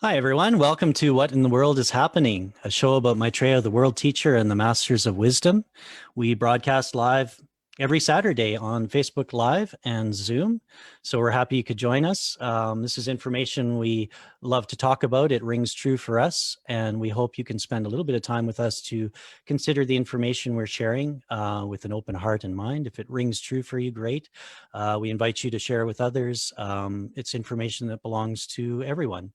Hi, everyone. Welcome to What in the World is Happening, a show about Maitreya, the world teacher, and the masters of wisdom. We broadcast live every Saturday on Facebook Live and Zoom. So we're happy you could join us. This is information we love to talk about. It rings true for us, and we hope you can spend a little bit of time with us to consider the information we're sharing with an open heart and mind. If it rings true for you, great. We invite you to share with others. It's information that belongs to everyone.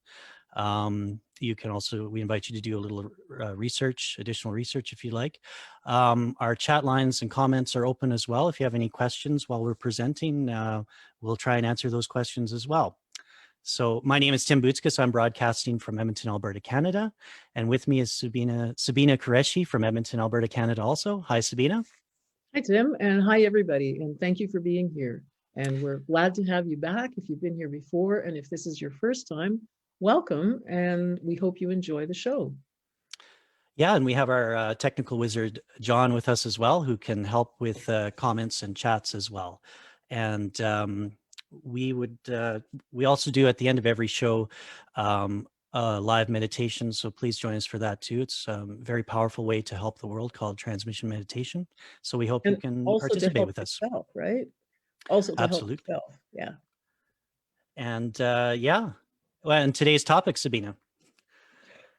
You can also, we invite you to do a little research, additional research if you like. Our chat lines and comments are open as well. If you have any questions while we're presenting, we'll try and answer those questions as well. So my name is Tim Bootskas. I'm broadcasting from Edmonton, Alberta, Canada. And with me is Sabina Qureshi from Edmonton, Alberta, Canada also. Hi, Sabina. Hi, Tim, and hi, everybody, and thank you for being here. And we're glad to have you back if you've been here before, and if this is your first time, welcome, and we hope you enjoy the show. Yeah, and we have our technical wizard, John, with us as well, who can help with comments and chats as well. And we also do at the end of every show live meditation. So please join us for that too. It's a very powerful way to help the world called transmission meditation. So we hope you And can also to participate help with us. yourself, right? Also to help Absolutely. yourself, yeah. And yeah, well, and today's topic, Sabina.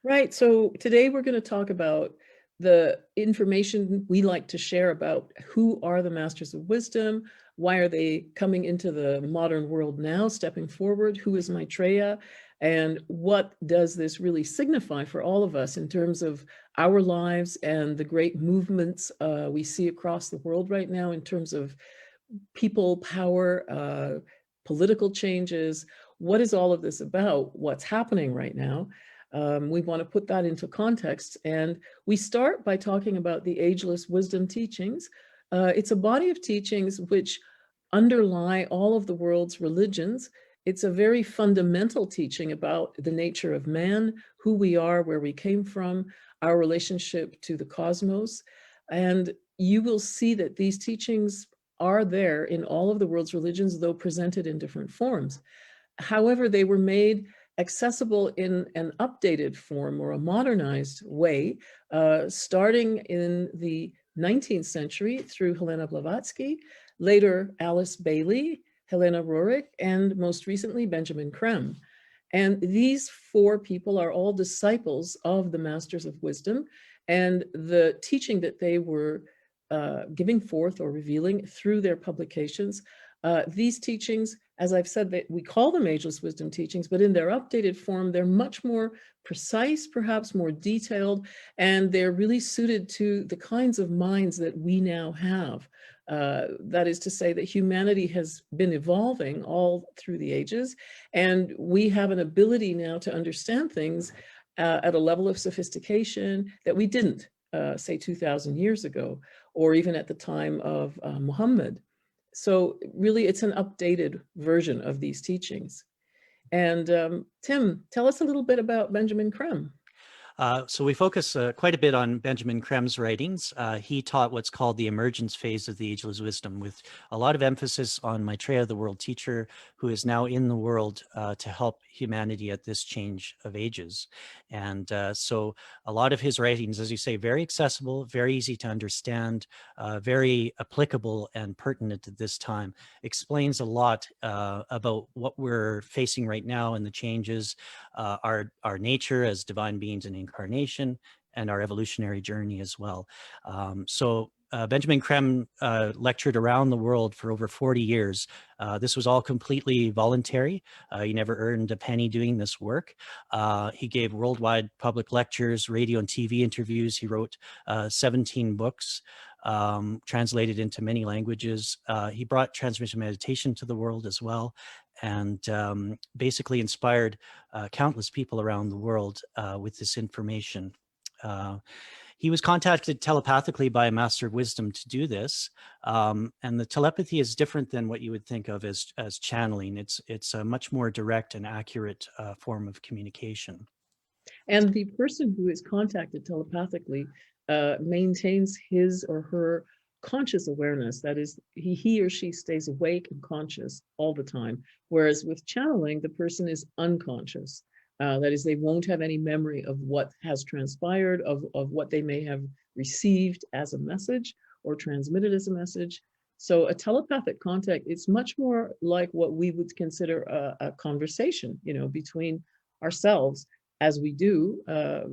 Right, so today we're going to talk about the information we like to share about who are the Masters of Wisdom, why are they coming into the modern world now, stepping forward, who is Maitreya, and what does this really signify for all of us in terms of our lives and the great movements we see across the world right now in terms of people, power, political changes. What is all of this about? What's happening right now? We want to put that into context. And we start by talking about the Ageless Wisdom teachings. It's a body of teachings which underlie all of the world's religions. It's a very fundamental teaching about the nature of man, who we are, where we came from, our relationship to the cosmos. And you will see that these teachings are there in all of the world's religions, though presented in different forms. However, they were made accessible in an updated form or a modernized way, starting in the 19th century through Helena Blavatsky, later Alice Bailey, Helena Roerich, and most recently Benjamin Creme. And these four people are all disciples of the Masters of Wisdom, and the teaching that they were giving forth or revealing through their publications. These teachings, as I've said, that we call them Ageless Wisdom teachings, but in their updated form, they're much more precise, perhaps more detailed, and they're really suited to the kinds of minds that we now have. That is to say that humanity has been evolving all through the ages, and we have an ability now to understand things at a level of sophistication that we didn't, say, 2,000 years ago, or even at the time of Muhammad. So really, it's an updated version of these teachings. And Tim, tell us a little bit about Benjamin Creme. So we focus quite a bit on Benjamin Creme's writings. He taught what's called the emergence phase of the Ageless Wisdom, with a lot of emphasis on Maitreya, the world teacher, who is now in the world to help humanity at this change of ages. And so a lot of his writings, as you say, very accessible, very easy to understand, very applicable and pertinent at this time, explains a lot about what we're facing right now and the changes, our nature as divine beings and incarnation, and our evolutionary journey as well. Benjamin Creme lectured around the world for over 40 years. This was all completely voluntary. He never earned a penny doing this work. He gave worldwide public lectures, radio and TV interviews. He wrote 17 books, translated into many languages. He brought transmission meditation to the world as well, and basically inspired countless people around the world with this information. He was contacted telepathically by a master of wisdom to do this. And the telepathy is different than what you would think of as channeling. It's a much more direct and accurate form of communication. And the person who is contacted telepathically maintains his or her conscious awareness. That is, he or she stays awake and conscious all the time. Whereas with channeling, the person is unconscious. That is, they won't have any memory of what has transpired, of what they may have received as a message or transmitted as a message. So a telepathic contact, it's much more like what we would consider a conversation, between ourselves, as we do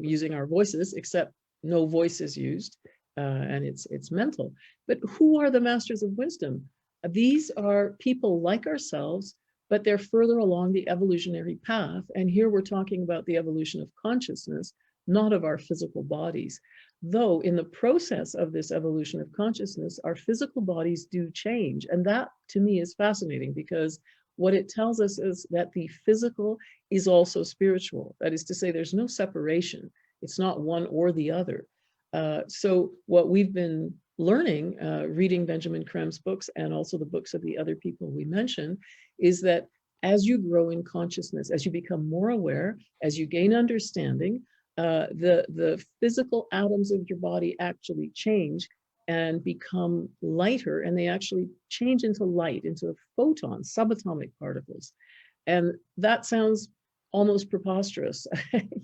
using our voices, except no voice is used, and it's mental. But who are the masters of wisdom? These are people like ourselves, but they're further along the evolutionary path. And here we're talking about the evolution of consciousness, not of our physical bodies. Though in the process of this evolution of consciousness, our physical bodies do change. And that to me is fascinating, because what it tells us is that the physical is also spiritual. That is to say, there's no separation. It's not one or the other. So what we've been learning, reading Benjamin Krem's books and also the books of the other people we mentioned, is that as you grow in consciousness, as you become more aware, as you gain understanding, the physical atoms of your body actually change and become lighter, and they actually change into light, into photons, subatomic particles. And that sounds almost preposterous.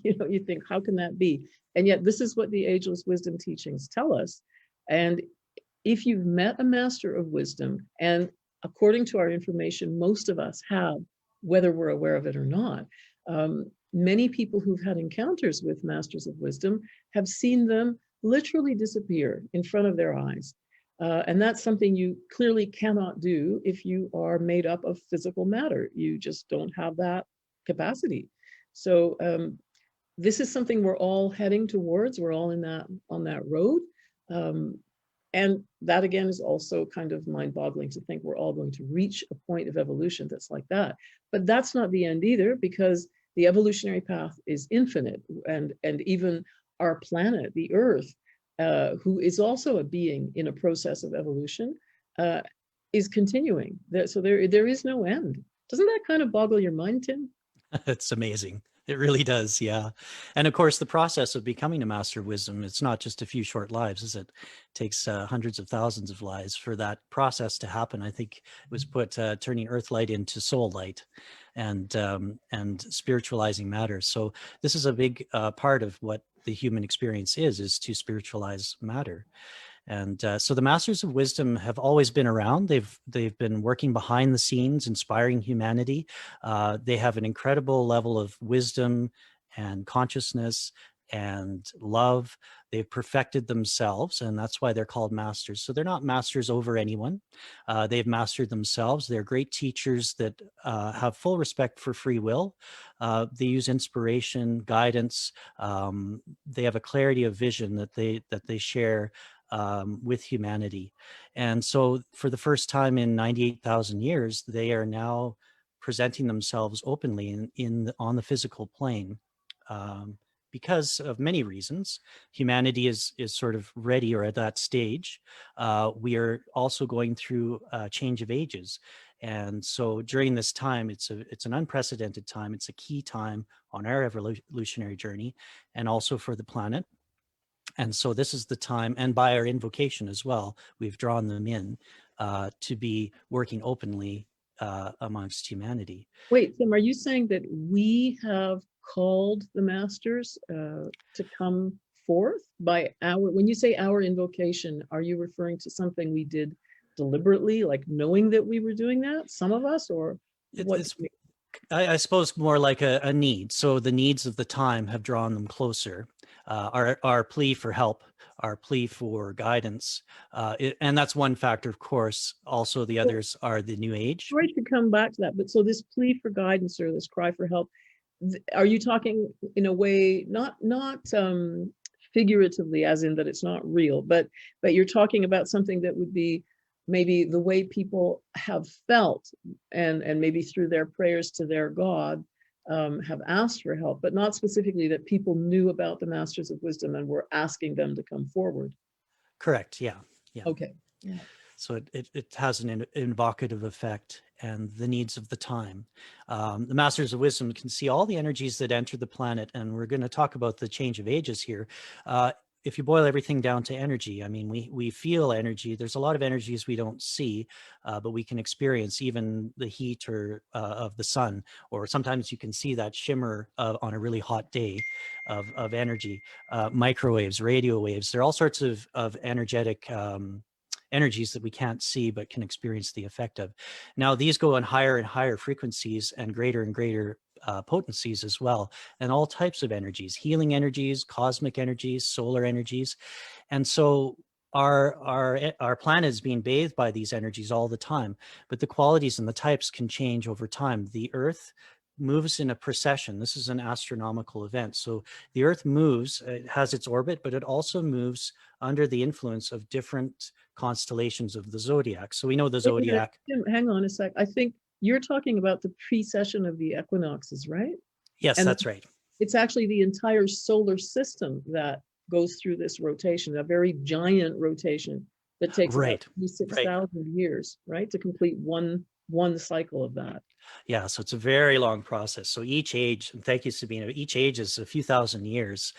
You think, how can that be? And yet this is what the Ageless Wisdom teachings tell us. And if you've met a master of wisdom, and according to our information, most of us have, whether we're aware of it or not, many people who've had encounters with masters of wisdom have seen them literally disappear in front of their eyes. And that's something you clearly cannot do if you are made up of physical matter. You just don't have that capacity. So this is something we're all heading towards. We're all on that road. And that again is also kind of mind-boggling to think we're all going to reach a point of evolution that's like that. But that's not the end either, because the evolutionary path is infinite, and even our planet, the Earth, who is also a being in a process of evolution, is continuing. So there is no end. Doesn't that kind of boggle your mind, Tim? It's amazing. It really does. Yeah. And of course, the process of becoming a master of wisdom, it's not just a few short lives, is it? It takes hundreds of thousands of lives for that process to happen. I think it was put turning earth light into soul light, and spiritualizing matter. So this is a big part of what the human experience is to spiritualize matter. And so the masters of wisdom have always been around. They've been working behind the scenes, inspiring humanity. They have an incredible level of wisdom and consciousness and love. They've perfected themselves, and that's why they're called masters. So they're not masters over anyone. They've mastered themselves. They're great teachers that have full respect for free will. They use inspiration, guidance. They have a clarity of vision that they share with humanity. And so for the first time in 98,000 years, they are now presenting themselves openly on the physical plane. Because of many reasons, humanity is sort of ready, or at that stage. We are also going through a change of ages. And so during this time, it's an unprecedented time. It's a key time on our evolutionary journey, and also for the planet. And so this is the time, and by our invocation as well, we've drawn them in to be working openly amongst humanity. Wait, Tim, are you saying that we have called the masters to come forth by when you say our invocation, are you referring to something we did deliberately, like knowing that we were doing that, some of us, or what? It's, I suppose, more like a need. So the needs of the time have drawn them closer. Our plea for help, our plea for guidance, and that's one factor, of course. Also, the others are the new age. Right, to come back to that, but so this plea for guidance or this cry for help, are you talking in a way not figuratively, as in that it's not real, but you're talking about something that would be maybe the way people have felt, and maybe through their prayers to their God have asked for help, but not specifically that people knew about the masters of wisdom and were asking them to come forward. Correct. Yeah. Yeah. Okay. Yeah. So it has an invocative effect, and the needs of the time. The masters of wisdom can see all the energies that enter the planet, and we're going to talk about the change of ages here. if you boil everything down to energy, I mean, we feel energy. There's a lot of energies we don't see, but we can experience even the heat or of the sun, or sometimes you can see that shimmer on a really hot day of energy. Microwaves, radio waves, there are all sorts of energetic energies that we can't see but can experience the effect of. Now, these go on higher and higher frequencies and greater potencies as well, and all types of energies, healing energies, cosmic energies, solar energies. And so our planet is being bathed by these energies all the time, but the qualities and the types can change over time. The Earth moves in a precession. This is an astronomical event. So the Earth moves, it has its orbit, but it also moves under the influence of different constellations of the zodiac. So we know the Wait a minute, zodiac. Tim, hang on a sec. I think you're talking about the precession of the equinoxes, right? Yes, And that's right. it's actually the entire solar system that goes through this rotation, a very giant rotation that takes about Right. 26,000 years, right, to complete one cycle of that. Yeah, so it's a very long process. So each age, and thank you, Sabina, each age is a few thousand years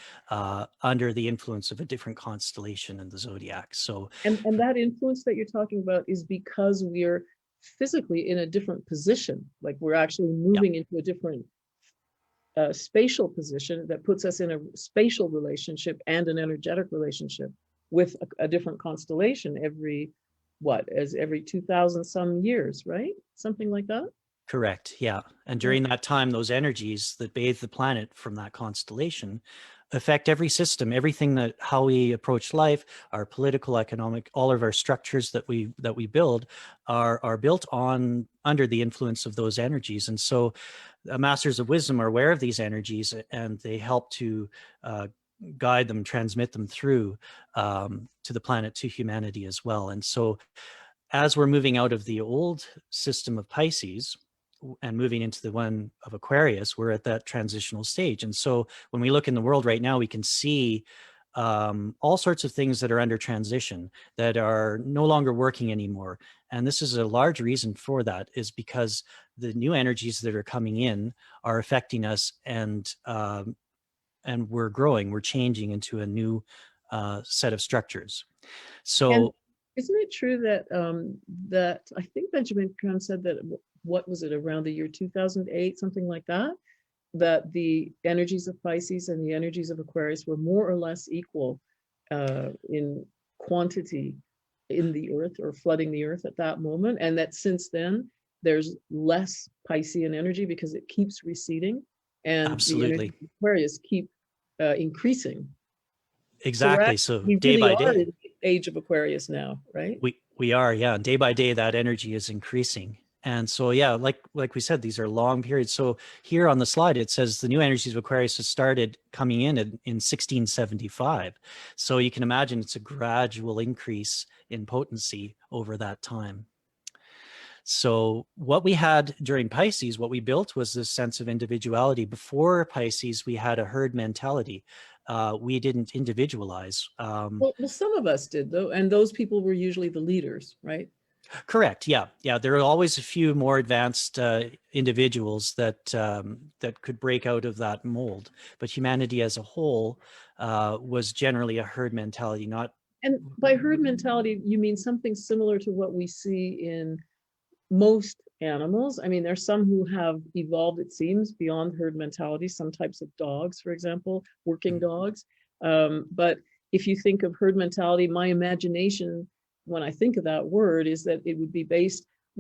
under the influence of a different constellation in the zodiac. So And that influence that you're talking about is because we're physically in a different position, like we're actually yeah, moving into a different spatial position that puts us in a spatial relationship and an energetic relationship with a different constellation every 2000 some years, right? Something like that. correct. Yeah. And Yeah. during that time, those energies that bathe the planet from that constellation affect every system, everything that how we approach life, our political, economic, all of our structures that we build are built on under the influence of those energies. And so masters of wisdom are aware of these energies, and they help to guide them, transmit them through to the planet, to humanity as well. And so as we're moving out of the old system of Pisces and moving into the one of Aquarius, we're at that transitional stage. And so when we look in the world right now, we can see all sorts of things that are under transition that are no longer working anymore. And this is a large reason for that, is because the new energies that are coming in are affecting us, and we're growing, we're changing into a new set of structures. And So isn't it true that that I think Benjamin Graham said that what was it around the year 2008, something like that, that the energies of Pisces and the energies of Aquarius were more or less equal in quantity in the earth or flooding the earth at that moment, and that since then there's less Piscean energy because it keeps receding and the absolutely. energies of Aquarius keep increasing. So Exactly. So we day really by are day, in the age of Aquarius now, right? we are, yeah. And day by day, that energy is increasing. And so, yeah, like we said, these are long periods. So here on the slide, it says the new energies of Aquarius has started coming in 1675. So you can imagine it's a gradual increase in potency over that time. So what we had during Pisces, what we built was this sense of individuality. Before Pisces, we had a herd mentality. We didn't individualize. Well, some of us did though, and those people were usually the leaders, right? Correct. Yeah, yeah. There are always a few more advanced individuals that could break out of that mold, but humanity as a whole was generally a herd mentality. Not And by herd mentality, you mean something similar to what we see in most animals. I mean, there's some who have evolved, it seems, beyond herd mentality, some types of dogs, for example, working dogs. But if you think of herd mentality, my imagination, when I think of that word, is that we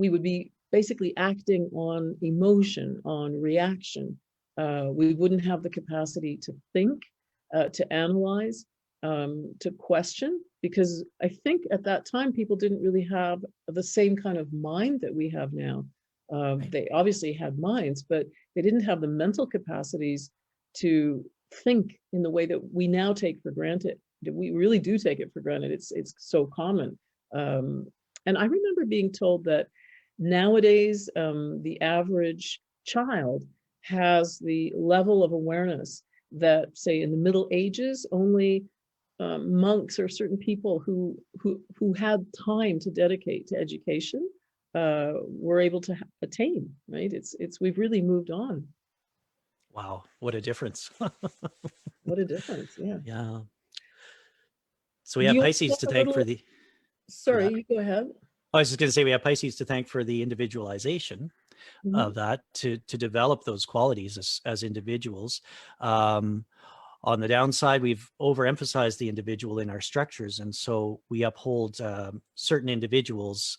would be basically acting on emotion, on reaction. We wouldn't have the capacity to think, to analyze, to question, because I think at that time people didn't really have the same kind of mind that we have now. right. They obviously had minds, but they didn't have the mental capacities to think in the way that we now take for granted. We really do take it for granted. It's so common. And I remember being told that nowadays the average child has the level of awareness that, say, in the Middle Ages, only monks or certain people who had time to dedicate to education were able to attain. Right? It's we've really moved on. Wow, what a difference. What a difference! Yeah. Yeah. So we Do have you want to Pisces talk to a thank little? for Sorry, that. you go ahead. I was just going to say we have Pisces to thank for the individualization Mhm. of that to develop those qualities as individuals. Um, on the downside, we've overemphasized the individual in our structures, and so we uphold certain individuals.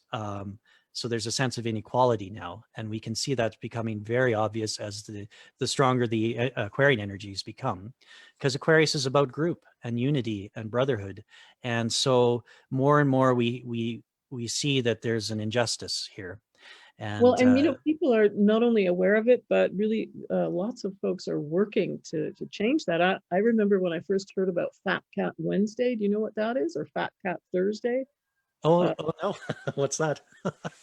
So there's a sense of inequality now, and we can see that's becoming very obvious as the stronger the Aquarian energies become, because Aquarius is about group and unity and brotherhood, and so more and more we see that there's an injustice here, Well, and and people are not only aware of it, but really lots of folks are working to change that. I remember when I first heard about Fat Cat Wednesday. Do you know what that is? Or Fat Cat Thursday? oh, Uh, oh no, what's that?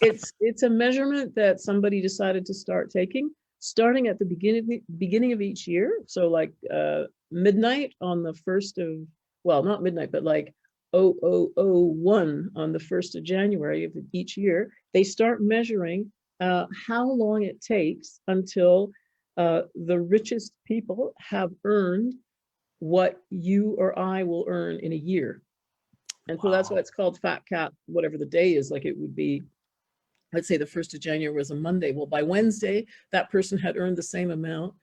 it's a measurement that somebody decided to start taking, starting at the beginning of each year. So like midnight on the first of, well, not midnight, but like 0001 on the 1st of January of each year, they start measuring how long it takes until the richest people have earned what you or I will earn in a year. And so that's why Wow. it's called Fat Cat, whatever the day is. Like it would be, let's say the 1st of January was a Monday. Well, by Wednesday, that person had earned the same amount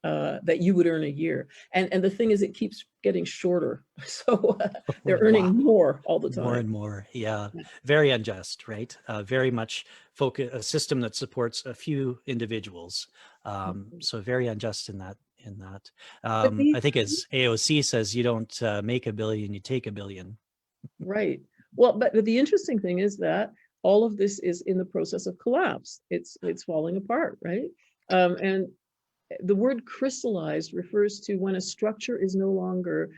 that you would earn a year. And the thing is, it keeps getting shorter. So they're Wow. earning more all the More time. and more. Yeah. Yeah. Very unjust, right? Very much focus a system that supports a few individuals. So very unjust in that. But I the think as AOC says, you don't make a billion, you take a billion. right. Well, but the interesting thing is that all of this is in the process of collapse. It's falling apart, right? And the word crystallized refers to when a structure is no longer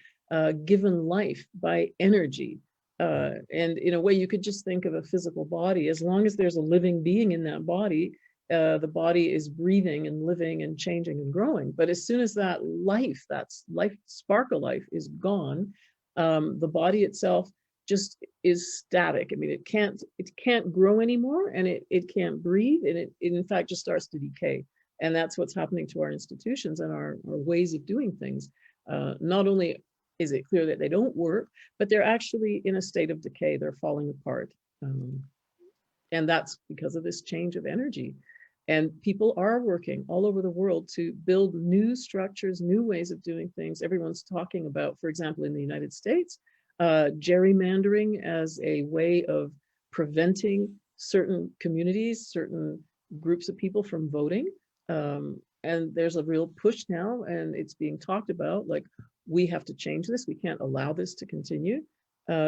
given life by energy. And in a way, you could just think of a physical body. As long as there's a living being in that body, the body is breathing and living and changing and growing. But as soon as that's life, spark of life is gone, the body itself just is static. I mean, it can't grow anymore, and it can't breathe, and it in fact just starts to decay. And that's what's happening to our institutions and our ways of doing things. Not only is it clear that they don't work, but they're actually in a state of decay. They're falling apart. And that's because of this change of energy. And people are working all over the world to build new structures, new ways of doing things. Everyone's talking about, for example, in the United States, gerrymandering as a way of preventing certain communities, certain groups of people from voting. And there's a real push now, and it's being talked about, like, we have to change this. We can't allow this to continue.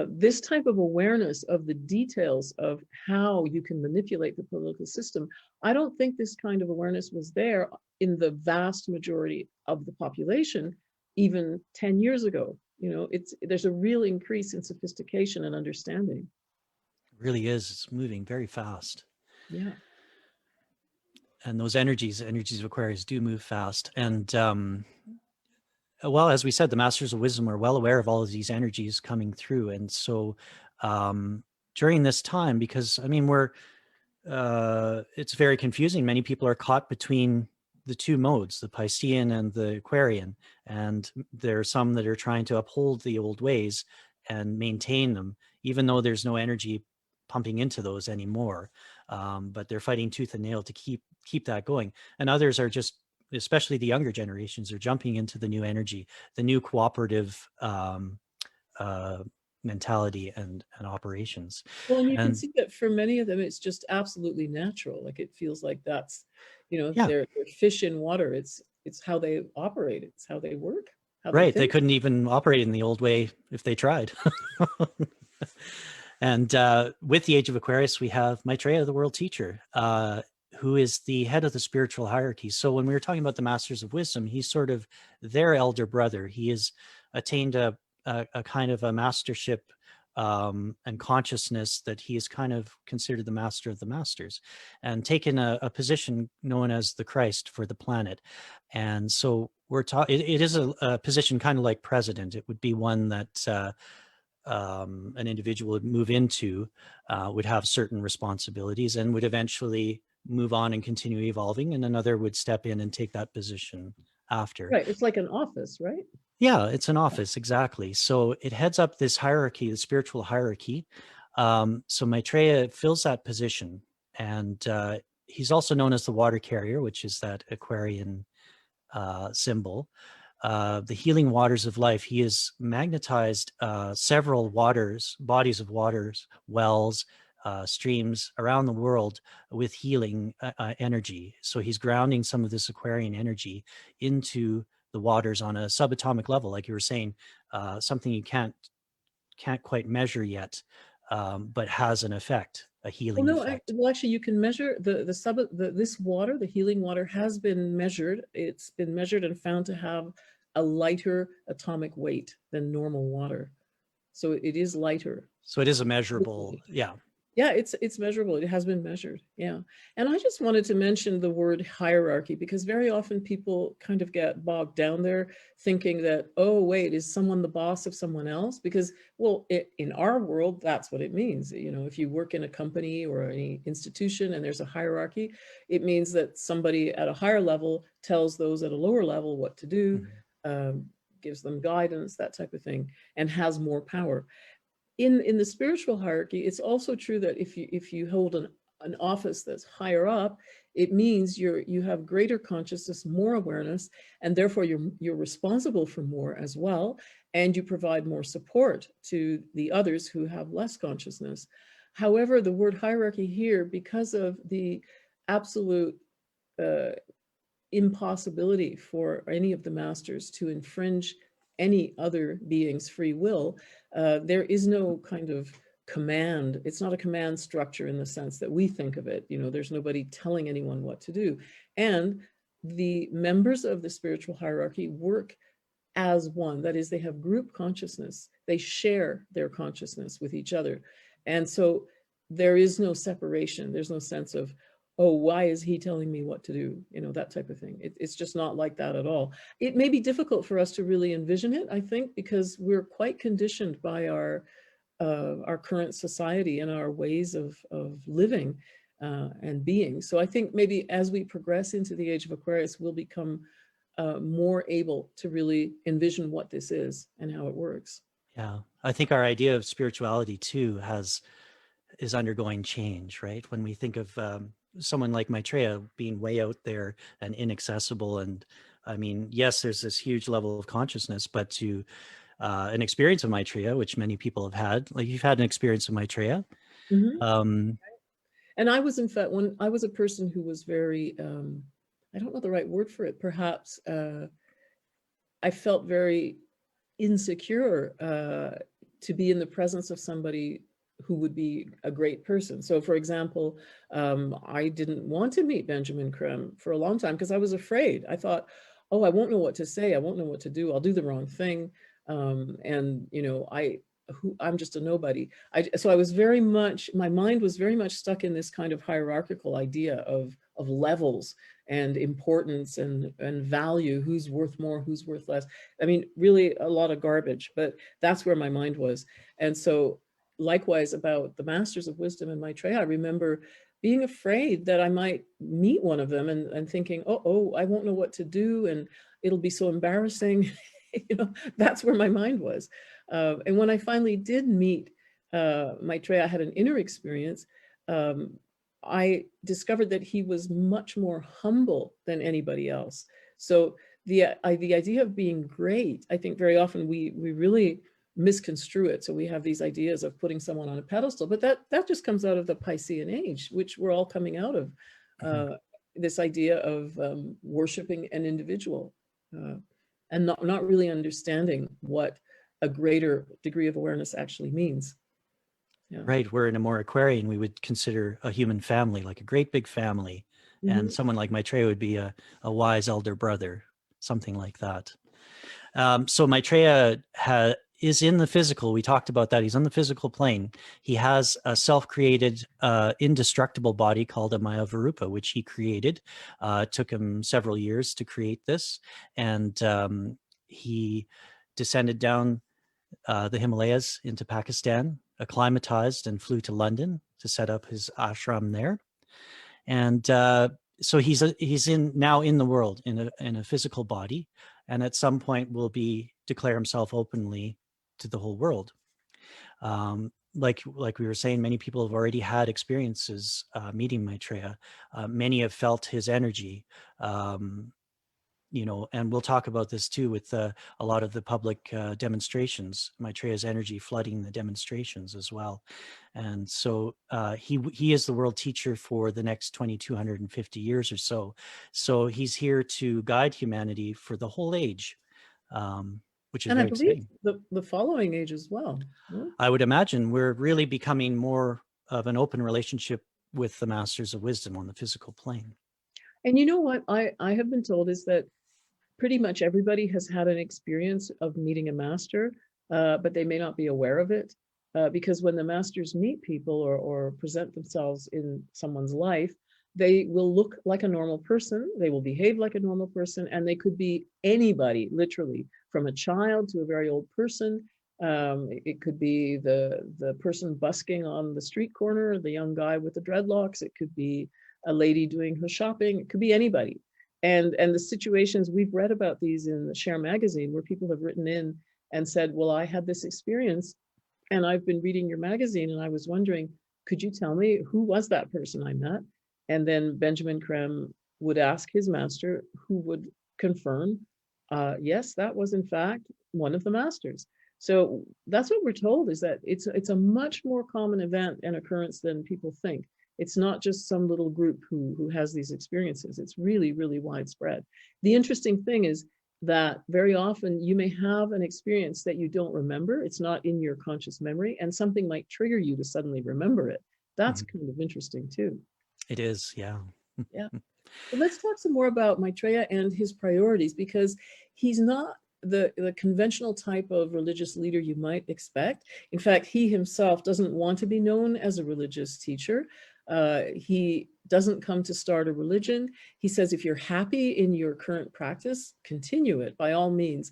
This type of awareness of the details of how you can manipulate the political system, I don't think this kind of awareness was there in the vast majority of the population even 10 years ago. There's a real increase in sophistication and understanding. It really is. It's moving very fast. Yeah. And those energies of Aquarius do move fast. And well, as we said, the Masters of Wisdom are well aware of all of these energies coming through. And so during this time, because I mean, it's very confusing. Many people are caught between the two modes, the Piscean and the Aquarian. And there are some that are trying to uphold the old ways and maintain them, even though there's no energy pumping into those anymore. But they're fighting tooth and nail to keep that going. And others are just, especially the younger generations, are jumping into the new energy, the new cooperative uh, mentality and operations. Well, and you can And see that for many of them, it's just absolutely natural. Like it feels like that's, yeah, they're fish in water. It's how they operate. It's how they work, how they right. They think. couldn't even operate in the old way if they tried. And with the Age of Aquarius, we have Maitreya, the world teacher, who is the head of the spiritual hierarchy. So when we were talking about the Masters of Wisdom, he's sort of their elder brother. He has attained a kind of a mastership and consciousness that he is kind of considered the master of the masters and taken a position known as the Christ for the planet. And so we're talking, it is a position kind of like president. It would be one that an individual would move into, would have certain responsibilities and would eventually move on and continue evolving, and another would step in and take that position after. Right. It's like an office, right? Yeah, it's an office, exactly. So it heads up this hierarchy, the spiritual hierarchy. So Maitreya fills that position, and he's also known as the water carrier, which is that Aquarian symbol. The healing waters of life. He has magnetized several bodies of waters, wells, streams around the world with healing energy. So he's grounding some of this Aquarian energy into the waters on a subatomic level, like you were saying, something you can't quite measure yet, but has an effect, a Well, healing no, effect. well, actually, you can measure this water, the healing water, has been measured. It's been measured and found to have a lighter atomic weight than normal water. So it is lighter. So it is a measurable, yeah. Yeah, it's measurable. It has been measured. Yeah. And I just wanted to mention the word hierarchy, because very often people kind of get bogged down there thinking that, oh, wait, is someone the boss of someone else? Because, well, in our world, that's what it means. You know, if you work in a company or any institution and there's a hierarchy, it means that somebody at a higher level tells those at a lower level what to do, gives them guidance, that type of thing, and has more power. In the spiritual hierarchy, it's also true that if you hold an office that's higher up, it means you have greater consciousness, more awareness, and therefore you're responsible for more as well, and you provide more support to the others who have less consciousness. However, the word hierarchy here, because of the absolute uh, impossibility for any of the masters to infringe any other being's free will, there is no kind of command. It's not a command structure in the sense that we think of it. You know, there's nobody telling anyone what to do. And the members of the spiritual hierarchy work as one. That is, they have group consciousness. They share their consciousness with each other. And so there is no separation. There's no sense of, oh, why is he telling me what to do? You know, that type of thing. It's just not like that at all. It may be difficult for us to really envision it, I think, because we're quite conditioned by our current society and our ways of living and being. So I think maybe as we progress into the age of Aquarius, we'll become more able to really envision what this is and how it works. Yeah, I think our idea of spirituality too is undergoing change, right? When we think of someone like Maitreya being way out there and inaccessible, and I mean, yes, there's this huge level of consciousness, but to an experience of Maitreya, which many people have had, like you've had an experience of Maitreya. Mhm. Um, And I was, in fact, when I was a person who was very, I don't know the right word for it, perhaps I felt very insecure to be in the presence of somebody who would be a great person. So for example, I didn't want to meet Benjamin Creme for a long time because I was afraid. I thought, oh, I won't know what to say. I won't know what to do. I'll do the wrong thing. And, you know, I'm just a nobody. So I was very much, my mind was very much stuck in this kind of hierarchical idea of levels and importance and value, who's worth more, who's worth less. I mean, really a lot of garbage, but that's where my mind was. And so likewise about the Masters of Wisdom and Maitreya, I remember being afraid that I might meet one of them and thinking, oh, I won't know what to do and it'll be so embarrassing. You know, that's where my mind was. And when I finally did meet Maitreya, I had an inner experience. I discovered that he was much more humble than anybody else. So the idea of being great, I think very often we really misconstrue it. So we have these ideas of putting someone on a pedestal, but that just comes out of the Piscean age, which we're all coming out of. This idea of worshiping an individual and not really understanding what a greater degree of awareness actually means. Yeah. right, we're in a more Aquarian, we would consider a human family, like a great big family. And Mhm. someone like Maitreya would be a wise elder brother, something like that. So Maitreya is in the physical. We talked about that. He's on the physical plane. He has a self-created, indestructible body called a Maya Varupa, which he created. It took him several years to create this. And he descended down the Himalayas into Pakistan, acclimatized, and flew to London to set up his ashram there. And so he's now in the world in a physical body, and at some point will be declare himself openly to the whole world. Like we were saying, many people have already had experiences meeting Maitreya. Many have felt his energy. And we'll talk about this too with a lot of the public demonstrations, Maitreya's energy flooding the demonstrations as well. And so he is the world teacher for the next 2,250 years or so. So he's here to guide humanity for the whole age, which is And I very believe exciting. the following age as well. No? I would imagine we're really becoming more of an open relationship with the masters of wisdom on the physical plane. And you know what I have been told is that pretty much everybody has had an experience of meeting a master, but they may not be aware of it. Because when the masters meet people or present themselves in someone's life, they will look like a normal person, they will behave like a normal person, and they could be anybody, literally, from a child to a very old person. It could be the person busking on the street corner, the young guy with the dreadlocks. It could be a lady doing her shopping. It could be anybody. And the situations we've read about these in the Share magazine, where people have written in and said, well, I had this experience and I've been reading your magazine and I was wondering, could you tell me who was that person I met? And then Benjamin Creme would ask his master, who would confirm, yes, that was in fact one of the masters. So that's what we're told, is that it's a much more common event and occurrence than people think. It's not just some little group who has these experiences. It's really, really widespread. The interesting thing is that very often you may have an experience that you don't remember. It's not in your conscious memory, and something might trigger you to suddenly remember it. That's kind of interesting too. It is, yeah. Yeah. But let's talk some more about Maitreya and his priorities, because he's not the conventional type of religious leader you might expect. In fact, he himself doesn't want to be known as a religious teacher. He doesn't come to start a religion. He says, if you're happy in your current practice, continue it by all means.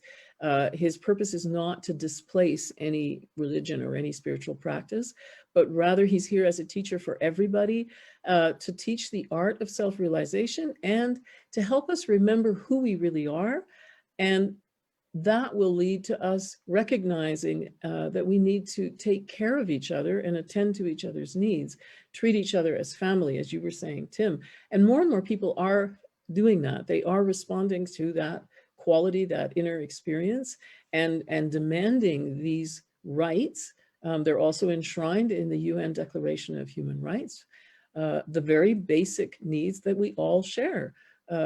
His purpose is not to displace any religion or any spiritual practice, but rather he's here as a teacher for everybody, to teach the art of self-realization and to help us remember who we really are. And that will lead to us recognizing that we need to take care of each other and attend to each other's needs, treat each other as family, as you were saying, Tim. And more people are doing that. They are responding to that quality, that inner experience, and demanding these rights. They're also enshrined in the UN Declaration of Human Rights, the very basic needs that we all share: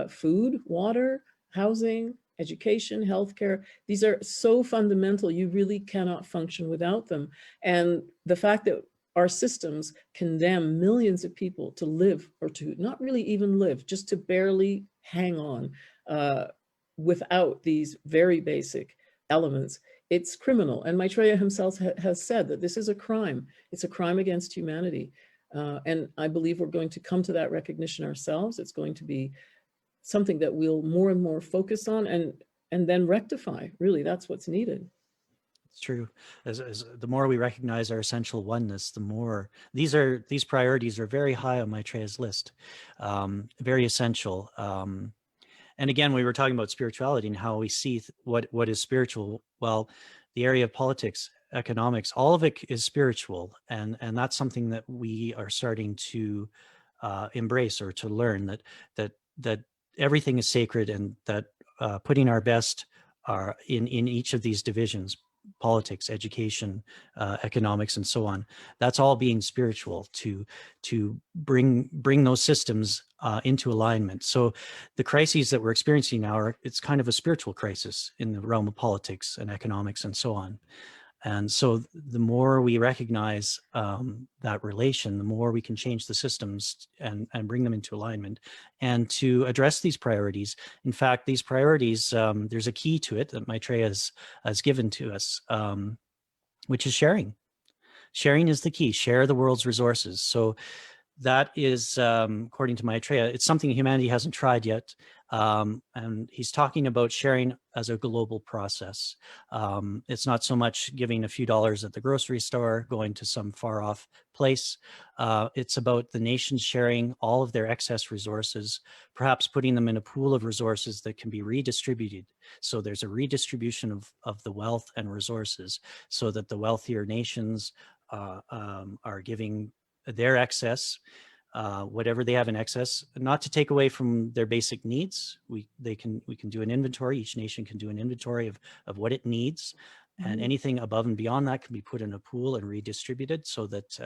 food, water, housing, education, healthcare. These are so fundamental, you really cannot function without them. And the fact that our systems condemn millions of people to live, or to not really even live, just to barely hang on without these very basic elements, it's criminal. And Maitreya himself has said that this is a crime. It's a crime against humanity. And I believe we're going to come to that recognition ourselves. It's going to be something that we'll more and more focus on and then rectify. Really, that's what's needed. It's true. As the more we recognize our essential oneness, the more these priorities are very high on Maitreya's list, very essential. And again, we were talking about spirituality and how we see what is spiritual. Well, the area of politics, economics, all of it is spiritual, and that's something that we are starting to embrace, or to learn that everything is sacred, and that putting our best in each of these divisions, politics, education, economics, and so on, that's all being spiritual, to bring those systems into alignment. So the crises that we're experiencing now it's kind of a spiritual crisis in the realm of politics and economics and so on. And so the more we recognize that relation, the more we can change the systems and bring them into alignment, and to address these priorities. In fact, these priorities, there's a key to it that Maitreya has given to us, which is sharing. Sharing is the key. Share the world's resources. So that is, according to Maitreya, it's something humanity hasn't tried yet. And he's talking about sharing as a global process. It's not so much giving a few dollars at the grocery store, going to some far off place. It's about the nations sharing all of their excess resources, perhaps putting them in a pool of resources that can be redistributed. So there's a redistribution of the wealth and resources, so that the wealthier nations are giving their excess, whatever they have in excess, not to take away from their basic needs. We can do an inventory. Each nation can do an inventory of what it needs, and anything above and beyond that can be put in a pool and redistributed, so that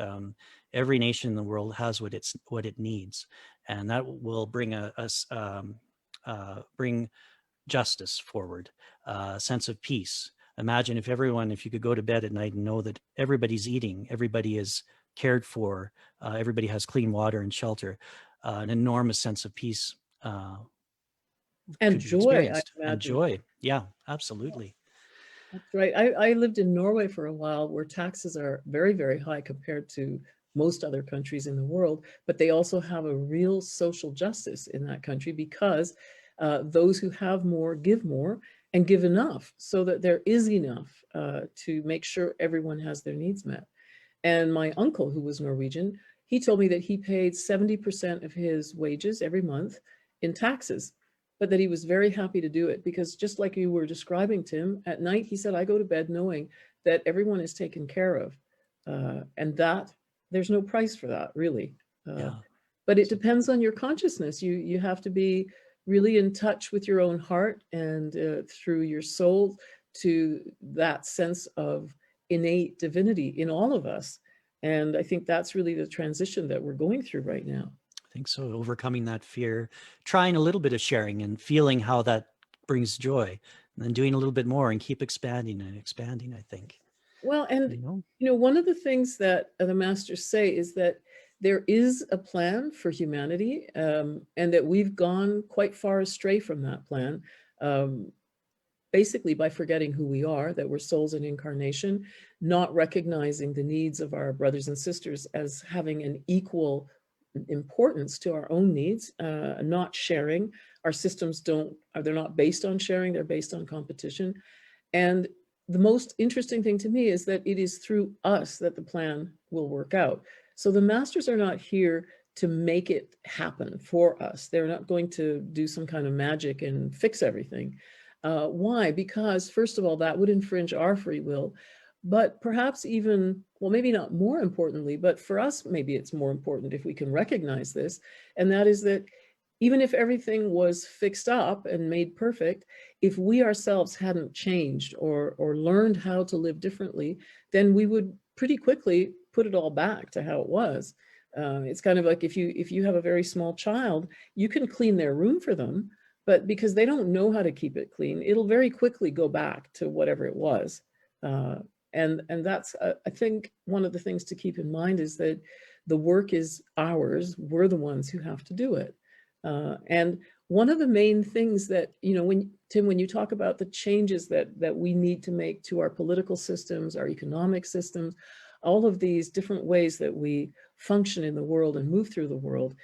every nation in the world has what it needs, and that will bring bring justice forward, a sense of peace. Imagine if you could go to bed at night and know that everybody's eating, everybody is cared for, everybody has clean water and shelter, an enormous sense of peace And could be joy, I experienced, and imagine. joy. Yeah, absolutely. That's right. I lived in Norway for a while, where taxes are very, very high compared to most other countries in the world, but they also have a real social justice in that country, because those who have more and give enough, so that there is enough to make sure everyone has their needs met. And my uncle, who was Norwegian, he told me that he paid 70% of his wages every month in taxes, but that he was very happy to do it, because just like you were describing, Tim, at night, he said, I go to bed knowing that everyone is taken care of. And that there's no price for that, really. Yeah. But it So depends on your consciousness. You have to be really in touch with your own heart, and through your soul, to that sense of innate divinity in all of us. And I think that's really the transition that we're going through right now. I think so. Overcoming that fear, trying a little bit of sharing and feeling how that brings joy, and then doing a little bit more and keep expanding and expanding, I think. Well, and You know? one of the things that the masters say is that there is a plan for humanity, and that we've gone quite far astray from that plan. Um, Basically by forgetting who we are, that we're souls in incarnation, not recognizing the needs of our brothers and sisters as having an equal importance to our own needs, not sharing. Our systems they're not based on sharing, they're based on competition. And the most interesting thing to me is that it is through us that the plan will work out. So the masters are not here to make it happen for us. They're not going to do some kind of magic and fix everything. Why? Because, first of all, that would infringe our free will. But perhaps even, well, maybe not more importantly, but for us, maybe it's more important if we can recognize this. And that is that even if everything was fixed up and made perfect, if we ourselves hadn't changed or learned how to live differently, then we would pretty quickly put it all back to how it was. It's kind of like if you have a very small child, you can clean their room for them, but because they don't know how to keep it clean, it'll very quickly go back to whatever it was. And that's, I think, one of the things to keep in mind is that the work is ours. We're the ones who have to do it. And one of the main things that, when you talk about the changes that we need to make to our political systems, our economic systems, all of these different ways that we function in the world and move through the world,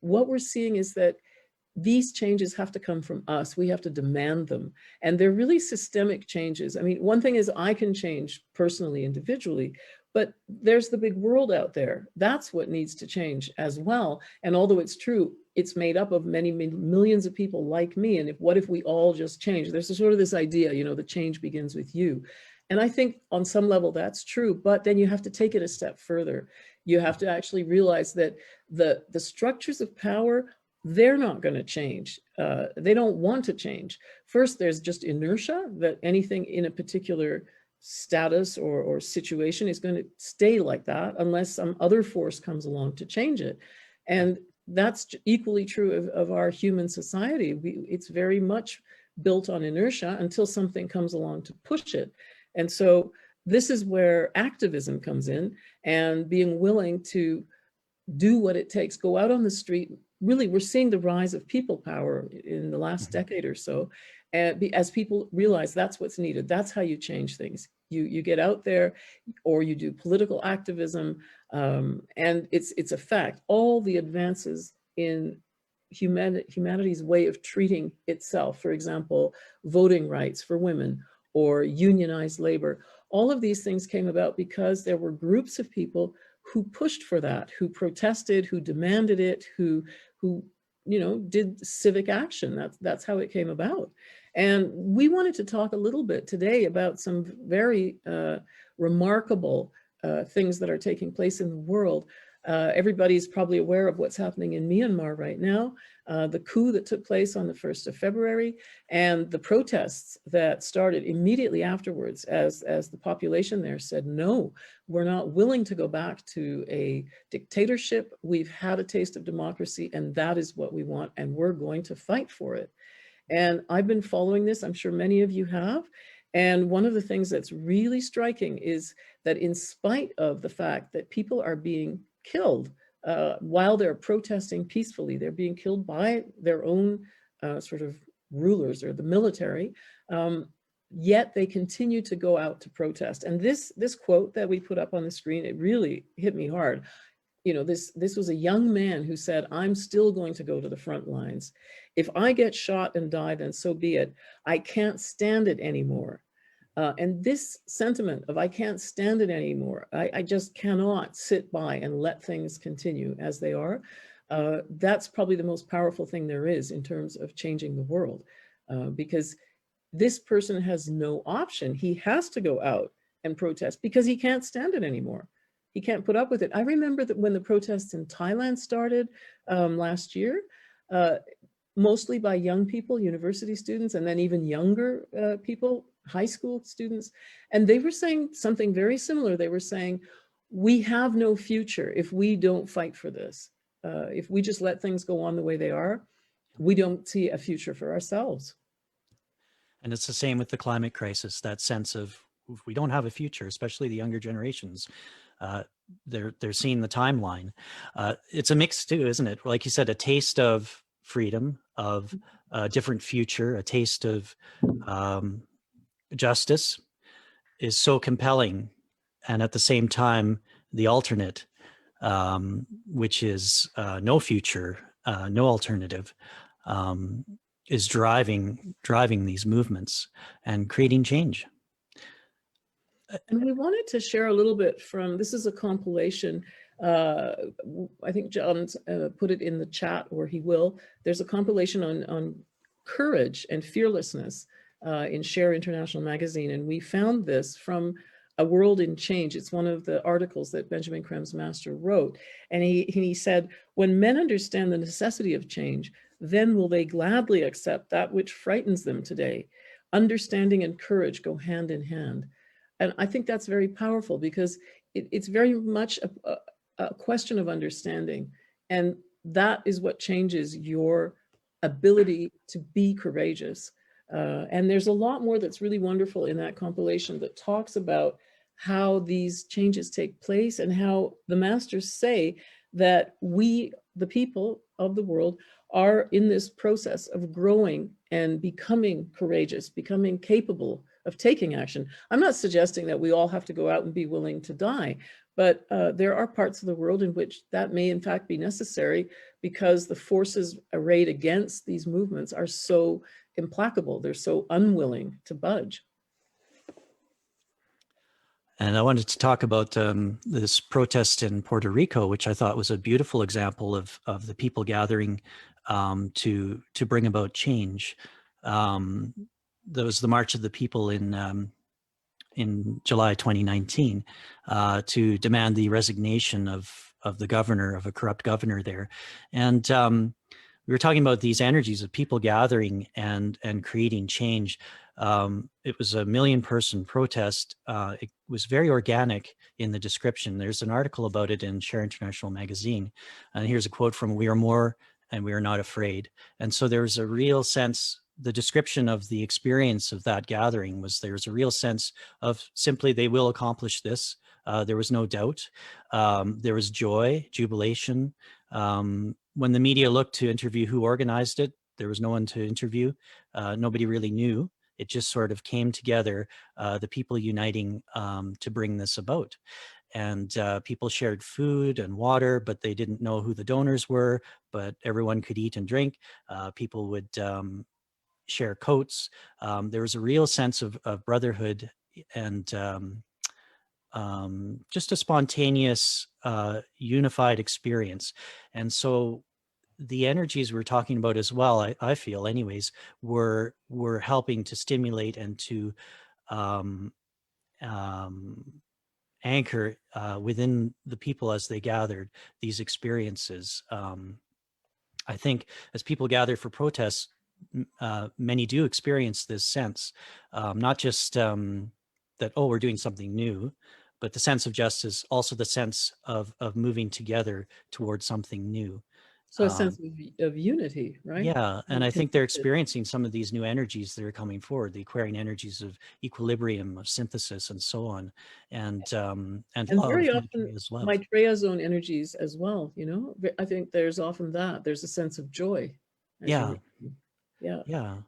what we're seeing is that these changes have to come from us. We have to demand them. And they're really systemic changes. I mean, one thing is I can change personally, individually, but there's the big world out there. That's what needs to change as well. And although it's true, it's made up of many, many millions of people like me. And what if we all just change? There's sort of this idea, the change begins with you. And I think on some level that's true, but then you have to take it a step further. You have to actually realize that the structures of power, they're not going to change. They don't want to change. First, there's just inertia, that anything in a particular status or situation is going to stay like that unless some other force comes along to change it. And that's equally true of our human society. It's very much built on inertia until something comes along to push it. And so this is where activism comes in, and being willing to do what it takes, go out on the street. Really, we're seeing the rise of people power in the last decade or so. And as people realize that's what's needed, that's how you change things. You get out there, or you do political activism, and it's a fact. All the advances in humanity's way of treating itself. For example, voting rights for women or unionized labor. All of these things came about because there were groups of people who pushed for that, who protested, who demanded it, who did civic action. That's how it came about. And we wanted to talk a little bit today about some very remarkable things that are taking place in the world. Everybody's probably aware of what's happening in Myanmar right now, the coup that took place on the 1st of February, and the protests that started immediately afterwards as the population there said, no, we're not willing to go back to a dictatorship. We've had a taste of democracy, and that is what we want, and we're going to fight for it. And I've been following this, I'm sure many of you have. And one of the things that's really striking is that in spite of the fact that people are being killed while they're protesting peacefully, they're being killed by their own sort of rulers or the military, yet they continue to go out to protest. And this quote that we put up on the screen, it really hit me hard. This was a young man who said, I'm still going to go to the front lines. If I get shot and die, then so be it. I can't stand it anymore. And this sentiment of I can't stand it anymore, I just cannot sit by and let things continue as they are. That's probably the most powerful thing there is in terms of changing the world, because this person has no option. He has to go out and protest because he can't stand it anymore. He can't put up with it. I remember that when the protests in Thailand started last year, mostly by young people, university students, and then even younger people, high school students. And they were saying something very similar. They were saying, we have no future if we don't fight for this. If we just let things go on the way they are, we don't see a future for ourselves. And it's the same with the climate crisis, that sense of we don't have a future, especially the younger generations. They're seeing the timeline. It's a mix too, isn't it? Like you said, a taste of freedom, of a different future, a taste of justice is so compelling. And at the same time, the alternate, which is no future, no alternative, is driving these movements and creating change. And we wanted to share a little bit from, this is a compilation. I think John's put it in the chat, or he will. There's a compilation on courage and fearlessness in Share International Magazine. And we found this from A World in Change. It's one of the articles that Benjamin Krem's master wrote. And he said, when men understand the necessity of change, then will they gladly accept that which frightens them today. Understanding and courage go hand in hand. And I think that's very powerful because it's very much a question of understanding. And that is what changes your ability to be courageous. And there's a lot more that's really wonderful in that compilation that talks about how these changes take place and how the masters say that we, the people of the world, are in this process of growing and becoming courageous, becoming capable of taking action. I'm not suggesting that we all have to go out and be willing to die, but there are parts of the world in which that may in fact be necessary because the forces arrayed against these movements are so implacable. They're so unwilling to budge. And I wanted to talk about this protest in Puerto Rico, which I thought was a beautiful example of the people gathering to bring about change. There was the March of the People in July 2019 to demand the resignation of the governor, of a corrupt governor there. And we were talking about these energies of people gathering and creating change. It was a 1 million person protest. It was very organic in the description. There's an article about it in Share International Magazine. And here's a quote from, "We are more and we are not afraid." And so there's a real sense, the description of the experience of that gathering was there's a real sense of simply they will accomplish this. There was no doubt. There was joy, jubilation. When the media looked to interview who organized it, there was no one to interview. Nobody really knew. It just sort of came together, the people uniting to bring this about. And people shared food and water, but they didn't know who the donors were, but everyone could eat and drink. People would share coats. There was a real sense of brotherhood and just a spontaneous, unified experience. And so the energies we're talking about as well, I feel anyways, were helping to stimulate and to um, um, anchor within the people as they gathered these experiences. I think as people gather for protests, many do experience this sense, not just that, oh, we're doing something new, but the sense of justice, also the sense of moving together towards something new. So a sense of unity, right? Yeah, and And I think they're connected. experiencing some of these new energies that are coming forward, the Aquarian energies of equilibrium, of synthesis, and so on, and And love, very often Maitreya's love. Maitreya's own energies as well, you know? I think there's often that. There's a sense of joy as you Yeah, were. Yeah. yeah, and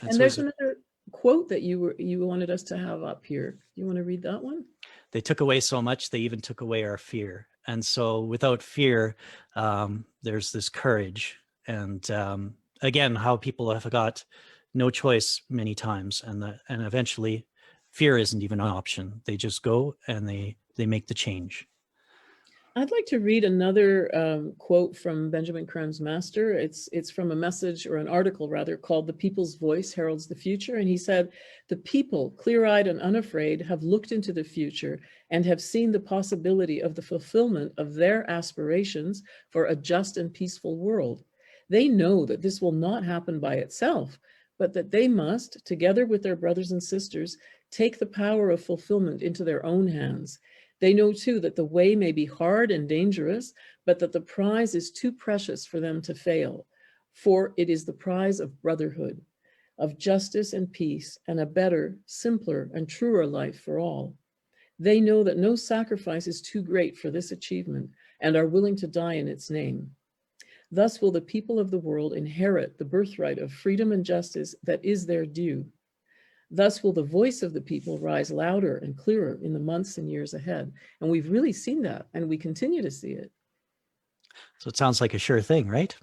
And so there's it's another quote that you wanted us to have up here. You want to read that one? they took away so much, they even took away our fear. And so without fear, there's this courage. And again, how people have got no choice many times. And eventually fear isn't even an option. They just go and they make the change. I'd like to read another quote from Benjamin Cram's master. It's from a message, or an article rather, called "The People's Voice Heralds the Future." And he said, "The people, clear-eyed and unafraid, have looked into the future and have seen the possibility of the fulfillment of their aspirations for a just and peaceful world. They know that this will not happen by itself, but that they must, together with their brothers and sisters, take the power of fulfillment into their own hands. They know too that the way may be hard and dangerous, but that the prize is too precious for them to fail. For it is the prize of brotherhood, of justice and peace, and a better, simpler, and truer life for all. They know that no sacrifice is too great for this achievement and are willing to die in its name. Thus will the people of the world inherit the birthright of freedom and justice that is their due. Thus will the voice of the people rise louder and clearer in the months and years ahead." And we've really seen that, and we continue to see it. So it sounds like a sure thing, right?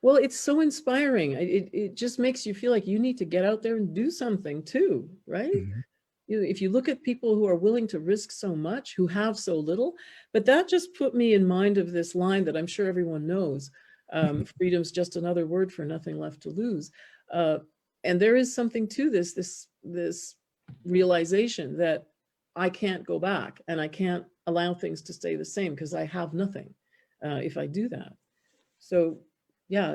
Well, it's so inspiring. It just makes you feel like you need to get out there and do something too, right? Mhm. If you look at people who are willing to risk so much, who have so little, but that just put me in mind of this line that I'm sure everyone knows. Freedom's just another word for nothing left to lose. Uh, and there is something to this realization that I can't go back and I can't allow things to stay the same because I have nothing if I do that. So yeah,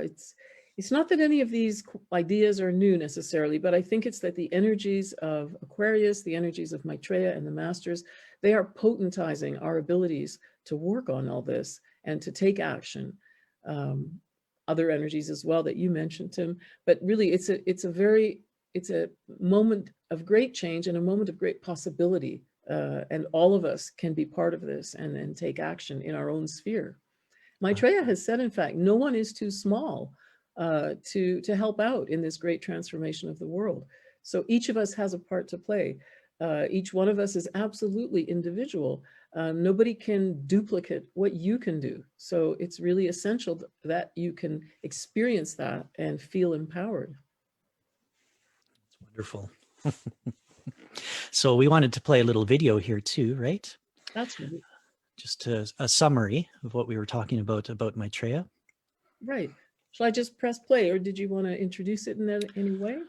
it's not that any of these ideas are new necessarily, but I think it's that the energies of Aquarius, the energies of Maitreya and the masters, they are potentizing our abilities to work on all this and to take action. Other energies as well that you mentioned, Tim, but really it's a moment of great change and a moment of great possibility. And all of us can be part of this and take action in our own sphere. Maitreya has said, in fact, no one is too small to help out in this great transformation of the world. So each of us has a part to play. Each one of us is absolutely individual. Nobody can duplicate what you can do. So it's really essential that you can experience that and feel empowered. Wonderful. So we wanted to play a little video here too, right? That's right. Just a summary of what we were talking about Maitreya. Right. Shall I just press play, or did you want to introduce it in any way?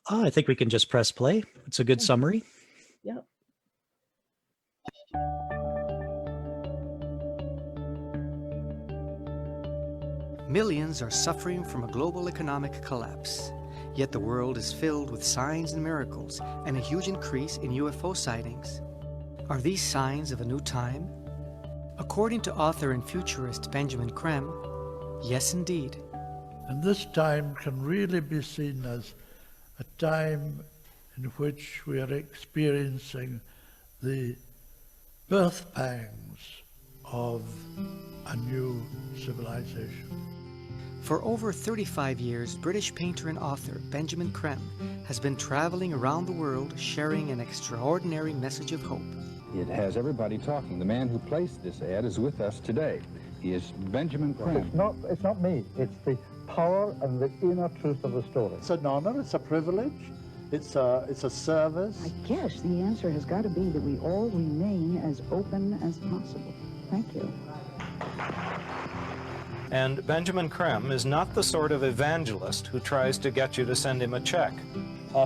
Oh, I think we can just press play. It's a good summary. Yeah. Millions are suffering from a global economic collapse. Yet the world is filled with signs and miracles and a huge increase in UFO sightings. Are these signs of a new time? According to author and futurist Benjamin Creme, yes indeed. And this time can really be seen as a time in which we are experiencing the birth pangs of a new civilization. For over 35 years, British painter and author Benjamin Creme has been traveling around the world sharing an extraordinary message of hope. It has everybody talking. The man who placed this ad is with us today. He is Benjamin Creme. It's not me. It's the power and the inner truth of the story. It's an honor, it's a privilege, it's a service. I guess the answer has got to be that we all remain as open as possible. Thank you. And Benjamin Creme is not the sort of evangelist who tries to get you to send him a check.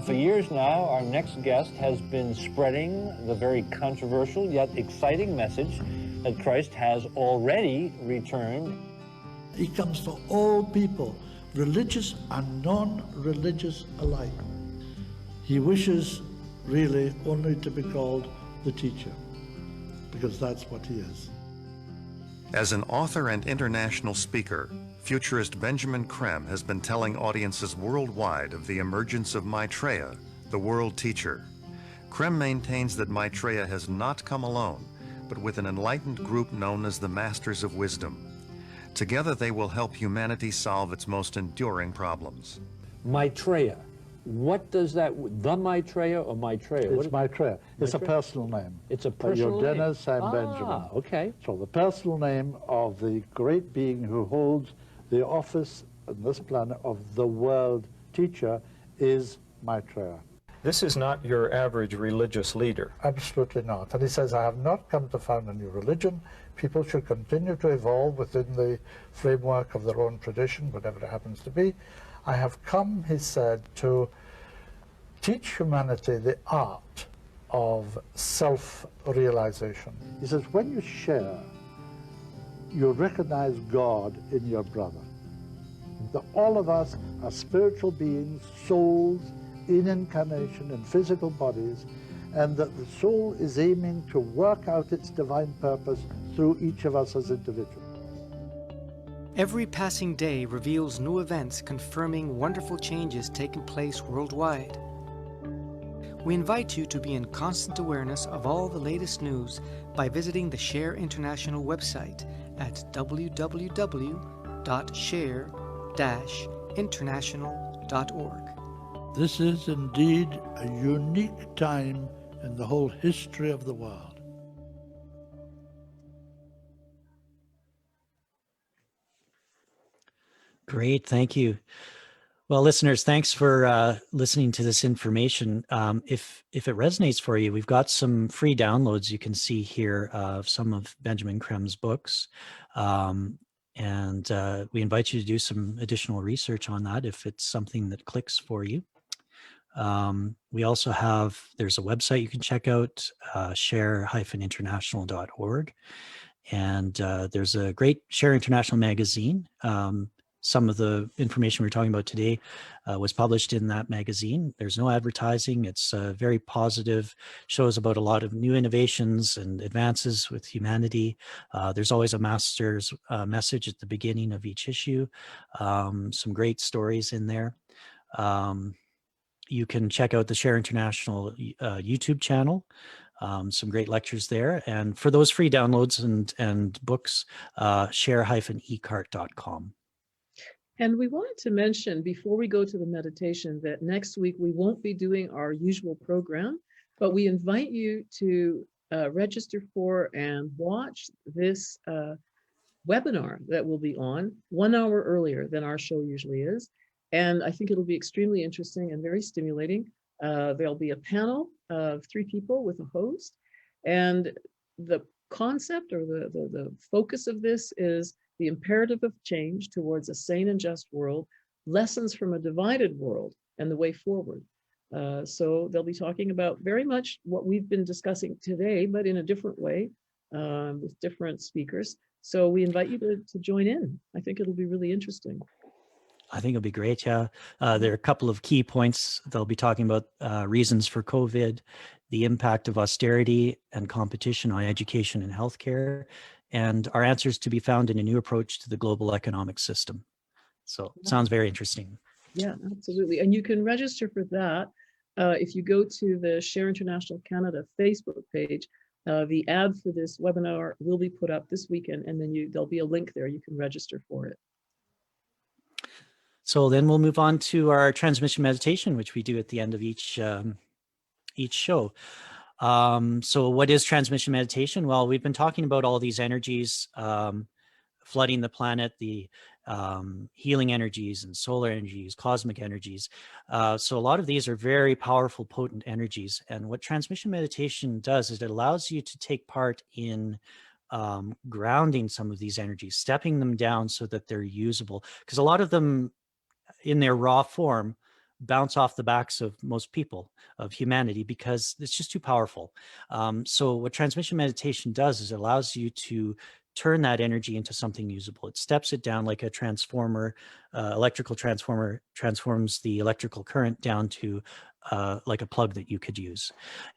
For years now, our next guest has been spreading the very controversial yet exciting message that Christ has already returned. He comes for all people, religious and non-religious alike. He wishes really only to be called the teacher, because that's what he is. As an author and international speaker, futurist Benjamin Creme has been telling audiences worldwide of the emergence of Maitreya, the world teacher. Creme maintains that Maitreya has not come alone, but with an enlightened group known as the Masters of Wisdom. Together they will help humanity solve its most enduring problems. Maitreya. What does that, the Maitreya or Maitreya? It's Maitreya. It's a personal name. It's a personal You're name. Dennis, I'm Benjamin. Okay. So the personal name of the great being who holds the office on this planet of the world teacher is Maitreya. This is not your average religious leader. Absolutely not. And he says, I have not come to found a new religion. People should continue to evolve within the framework of their own tradition, whatever it happens to be. I have come, he said, to teach humanity the art of self-realization. He says, when you share, you recognize God in your brother. That all of us are spiritual beings, souls, in incarnation, in physical bodies, and that the soul is aiming to work out its divine purpose through each of us as individuals. Every passing day reveals new events confirming wonderful changes taking place worldwide. We invite you to be in constant awareness of all the latest news by visiting the Share International website at www.share-international.org. This is indeed a unique time in the whole history of the world. Great, thank you. Well, listeners, thanks for listening to this information. If it resonates for you, we've got some free downloads you can see here of some of Benjamin Creme's books. And we invite you to do some additional research on that if it's something that clicks for you. We also have, there's a website you can check out, share-international.org. And there's a great Share International magazine. Some of the information we're talking about today was published in that magazine. There's no advertising. It's very positive, shows about a lot of new innovations and advances with humanity. There's always a master's message at the beginning of each issue. Some great stories in there. You can check out the Share International YouTube channel. Some great lectures there. And for those free downloads and books, share-ecart.com. And we wanted to mention before we go to the meditation that next week we won't be doing our usual program, but we invite you to register for and watch this webinar that will be on 1 hour earlier than our show usually is. And I think it'll be extremely interesting and very stimulating. There'll be a panel of 3 people with a host. And the concept or the focus of this is the imperative of change towards a sane and just world, lessons from a divided world, and the way forward. So they'll be talking about very much what we've been discussing today, but in a different way with different speakers. So we invite you to join in. I think it'll be really interesting. I think it'll be great, yeah. There are a couple of key points. They'll be talking about reasons for COVID, the impact of austerity and competition on education and healthcare, and our answers to be found in a new approach to the global economic system. So it sounds very interesting. Yeah, absolutely. And you can register for that if you go to the Share International Canada Facebook page. The ad for this webinar will be put up this weekend, and then there'll be a link there. You can register for it. So then we'll move on to our transmission meditation, which we do at the end of each show. So what is transmission meditation? Well, we've been talking about all these energies flooding the planet, the healing energies and solar energies, cosmic energies. So a lot of these are very powerful, potent energies. And what transmission meditation does is it allows you to take part in grounding some of these energies, stepping them down so that they're usable. Because a lot of them in their raw form bounce off the backs of most people, of humanity, because it's just too powerful. So what transmission meditation does is it allows you to turn that energy into something usable. It steps it down like a transformer, electrical transformer transforms the electrical current down to like a plug that you could use.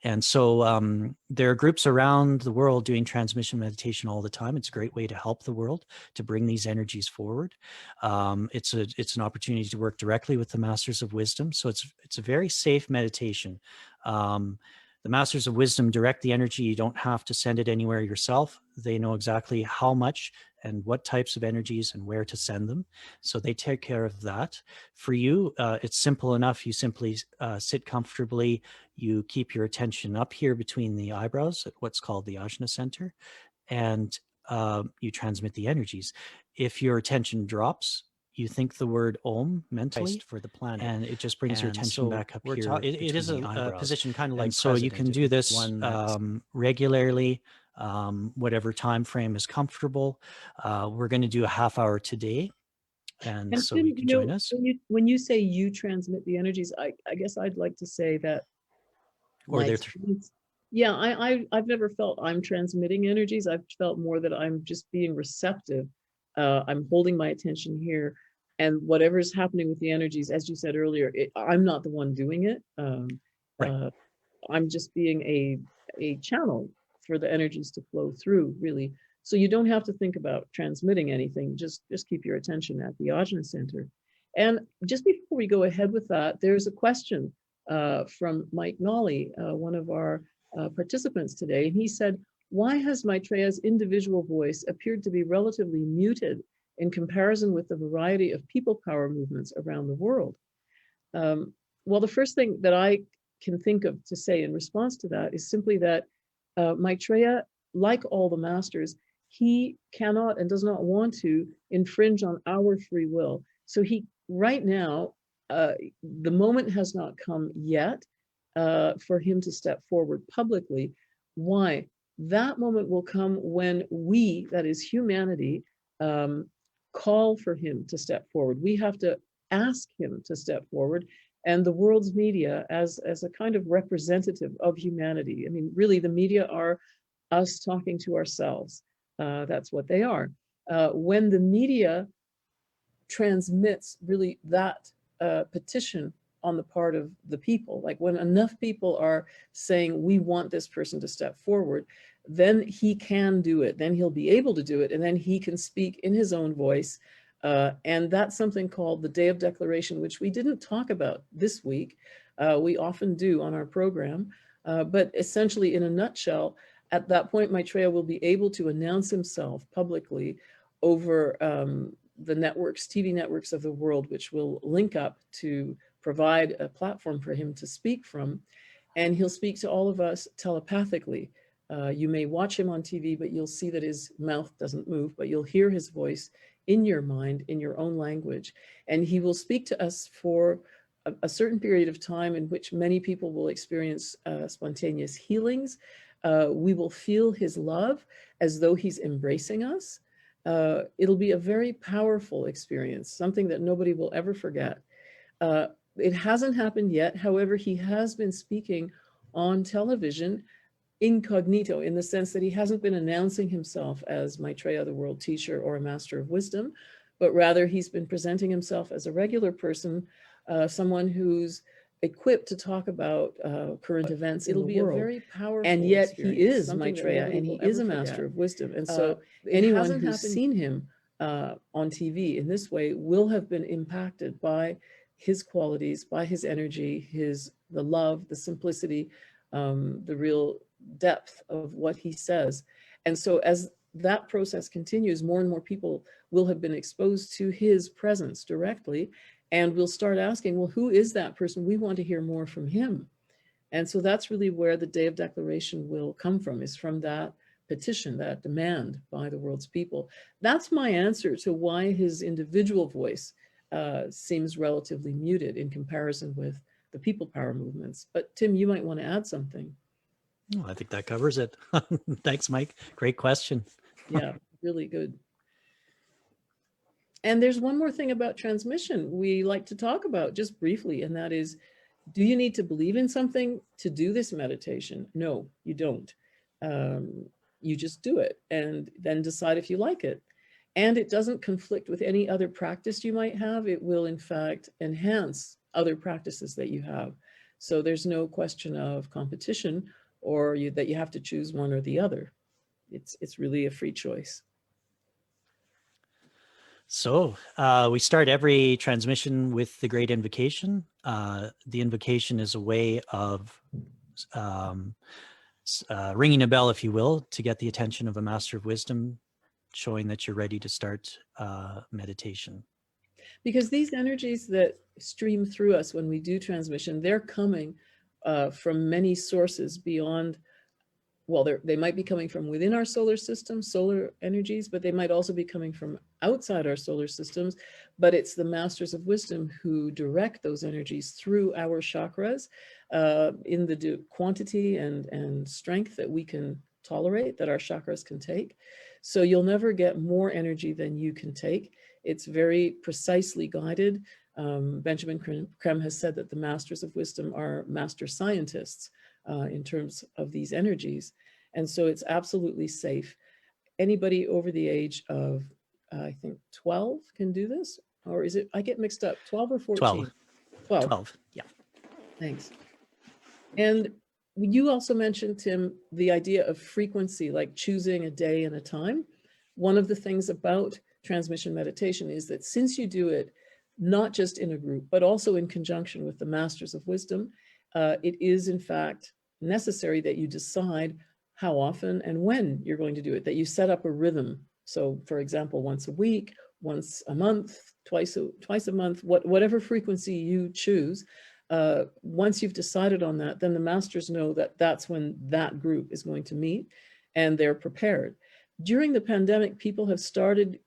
And so there are groups around the world doing transmission meditation all the time. It's a great way to help the world, to bring these energies forward. It's an opportunity to work directly with the Masters of Wisdom. So it's a very safe meditation. The Masters of Wisdom direct the energy. You don't have to send it anywhere yourself. They know exactly how much and what types of energies and where to send them. So they take care of that. For you, it's simple enough. You simply sit comfortably. You keep your attention up here between the eyebrows at what's called the Ajna Center, and you transmit the energies. If your attention drops, you think the word Om mentally for the planet, and it just brings your attention back up here. It is a position kind of like so you can do this regularly, whatever time frame is comfortable. We're going to do a half hour today, and so you can join us. When you say you transmit the energies, I guess I'd like to say that, or they're yeah, I've never felt I'm transmitting energies. I've felt more that I'm just being receptive. I'm holding my attention here, and whatever's happening with the energies, as you said earlier, I'm not the one doing it. Right. I'm just being a channel for the energies to flow through, really. So you don't have to think about transmitting anything. Just keep your attention at the Ajna Center. And just before we go ahead with that, there's a question from Mike Nolly, one of our participants today. And he said, why has Maitreya's individual voice appeared to be relatively muted in comparison with the variety of people power movements around the world? Well, the first thing that I can think of to say in response to that is simply that Maitreya, like all the masters, he cannot and does not want to infringe on our free will. So he, right now, the moment has not come yet for him to step forward publicly. Why? That moment will come when we, that is humanity, call for him to step forward. We have to ask him to step forward. And the world's media, as a kind of representative of humanity, I mean, really the media are us talking to ourselves. That's what they are. When the media transmits really that petition on the part of the people, like when enough people are saying, we want this person to step forward, then he can do it, then he'll be able to do it, and then he can speak in his own voice. And that's something called the Day of Declaration, which we didn't talk about this week. We often do on our program, but essentially in a nutshell, at that point, Maitreya will be able to announce himself publicly over the networks, TV networks of the world, which will link up to provide a platform for him to speak from. And he'll speak to all of us telepathically. You may watch him on TV, but you'll see that his mouth doesn't move, but you'll hear his voice in your mind, in your own language. And he will speak to us for a certain period of time in which many people will experience spontaneous healings. We will feel his love as though he's embracing us. It'll be a very powerful experience, something that nobody will ever forget. It hasn't happened yet. However, he has been speaking on television incognito, in the sense that he hasn't been announcing himself as Maitreya, the world teacher, or a master of wisdom, but rather he's been presenting himself as a regular person, someone who's equipped to talk about current events in the world. It'll be a very powerful and yet he is Maitreya, and he is a master of wisdom. And so anyone who's seen him on TV in this way will have been impacted by his qualities, by his energy, the love, the simplicity, the real depth of what he says. And so as that process continues, more and more people will have been exposed to his presence directly, And we'll start asking, well, who is that person? We want to hear more from him. And so that's really where the Day of Declaration will come from, is from that petition, that demand by the world's people. That's my answer to why his individual voice seems relatively muted in comparison with the people power movements. But Tim, you might want to add something. Oh, I think that covers it. Thanks, Mike. Great question. Yeah, really good. And there's one more thing about transmission we like to talk about just briefly, and that is, do you need to believe in something to do this meditation? No, you don't. You just do it and then decide if you like it. And it doesn't conflict with any other practice you might have. It will, in fact, enhance other practices that you have. So there's no question of competition or that you have to choose one or the other. It's really a free choice. So we start every transmission with the Great Invocation. The invocation is a way of ringing a bell, if you will, to get the attention of a Master of Wisdom, showing that you're ready to start meditation. Because these energies that stream through us when we do transmission, they're coming from many sources beyond. Well, they might be coming from within our solar system, solar energies, but they might also be coming from outside our solar systems. But it's the Masters of Wisdom who direct those energies through our chakras in the quantity and strength that we can tolerate, that our chakras can take. So you'll never get more energy than you can take. It's very precisely guided. Benjamin Creme has said that the Masters of Wisdom are master scientists in terms of these energies. And so it's absolutely safe. Anybody over the age of, I think, 12 can do this? Or is it, I get mixed up, 12 or 14? 12. 12, yeah. Thanks. And you also mentioned, Tim, the idea of frequency, like choosing a day and a time. One of the things about transmission meditation is that since you do it, not just in a group, but also in conjunction with the Masters of Wisdom, it is in fact necessary that you decide how often and when you're going to do it, that you set up a rhythm. So for example, once a week, once a month, twice a month, whatever frequency you choose. Once you've decided on that, then the masters know that that's when that group is going to meet and they're prepared. During the pandemic, people have started